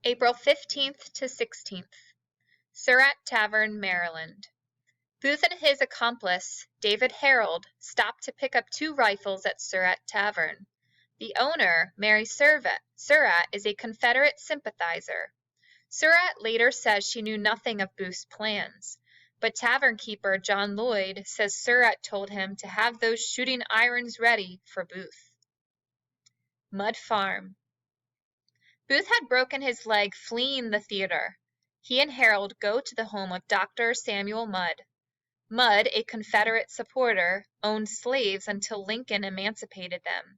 April 15th to 16th. Surratt Tavern, Maryland. Booth and his accomplice, David Harold, stopped to pick up 2 rifles at Surratt Tavern. The owner, Mary Surratt, is a Confederate sympathizer. Surratt later says she knew nothing of Booth's plans, but tavern keeper John Lloyd says Surratt told him to have those shooting irons ready for Booth. Mudd Farm. Booth had broken his leg fleeing the theater. He and Harold go to the home of Dr. Samuel Mudd. Mudd, a Confederate supporter, owned slaves until Lincoln emancipated them.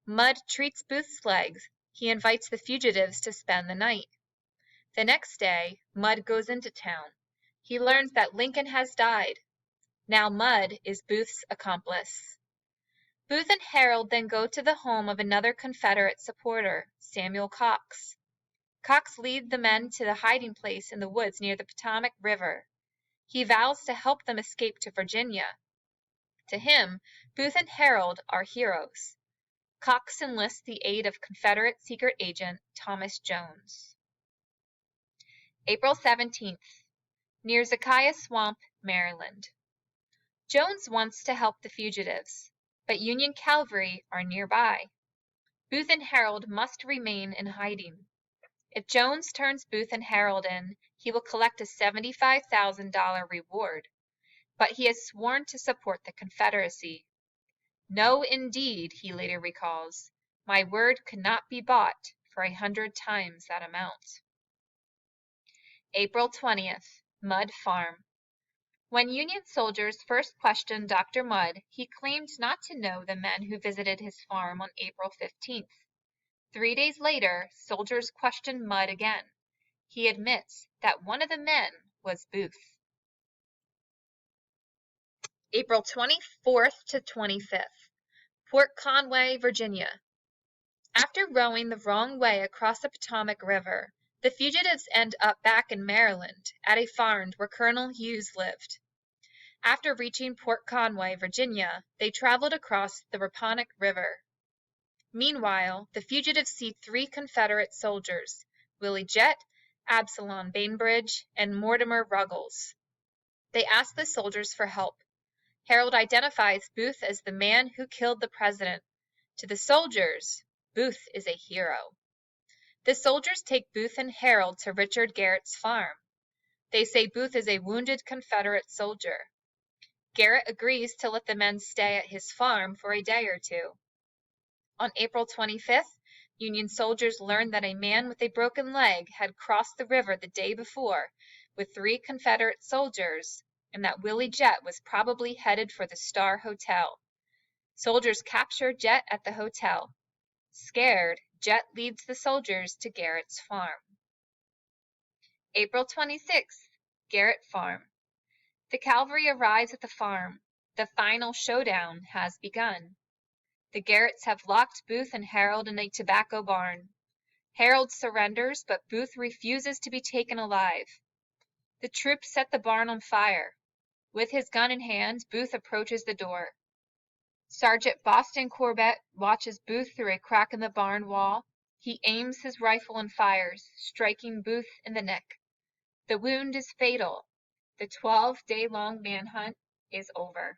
Mudd treats Booth's legs. He invites the fugitives to spend the night. The next day, Mudd goes into town. He learns that Lincoln has died. Now Mudd is Booth's accomplice. Booth and Harold then go to the home of another Confederate supporter, Samuel Cox. Cox leads the men to the hiding place in the woods near the Potomac River. He vows to help them escape to Virginia. To him, Booth and Harold are heroes. Cox enlists the aid of Confederate secret agent Thomas Jones. April 17th. Near Zacchaeus Swamp, Maryland. Jones wants to help the fugitives, but Union cavalry are nearby. Booth and Harold must remain in hiding. If Jones turns Booth and Harold in, he will collect a $75,000 reward, but he has sworn to support the Confederacy. No, indeed, he later recalls, my word could not be bought for 100 times that amount. April 20th, Mudd Farm. When Union soldiers first questioned Dr. Mudd, he claimed not to know the men who visited his farm on April 15th. 3 days later, soldiers questioned Mudd again. He admits that one of the men was Booth. April 24th to 25th. Port Conway, Virginia. After rowing the wrong way across the Potomac River, the fugitives end up back in Maryland at a farm where Colonel Hughes lived. After reaching Port Conway, Virginia, they traveled across the Rappahannock River. Meanwhile, the fugitives see 3 Confederate soldiers, Willie Jett, Absalom Bainbridge, and Mortimer Ruggles. They ask the soldiers for help. Harold identifies Booth as the man who killed the president. To the soldiers, Booth is a hero. The soldiers take Booth and Harold to Richard Garrett's farm. They say Booth is a wounded Confederate soldier. Garrett agrees to let the men stay at his farm for a day or 2. On April 25th, Union soldiers learned that a man with a broken leg had crossed the river the day before with 3 Confederate soldiers, and that Willie Jett was probably headed for the Star Hotel. Soldiers capture Jett at the hotel. Scared, Jett leads the soldiers to Garrett's farm. April 26th, Garrett Farm. The cavalry arrives at the farm. The final showdown has begun. The Garretts have locked Booth and Harold in a tobacco barn. Harold surrenders, but Booth refuses to be taken alive. The troops set the barn on fire. With his gun in hand, Booth approaches the door. Sergeant Boston Corbett watches Booth through a crack in the barn wall. He aims his rifle and fires, striking Booth in the neck. The wound is fatal. The 12-day-long manhunt is over.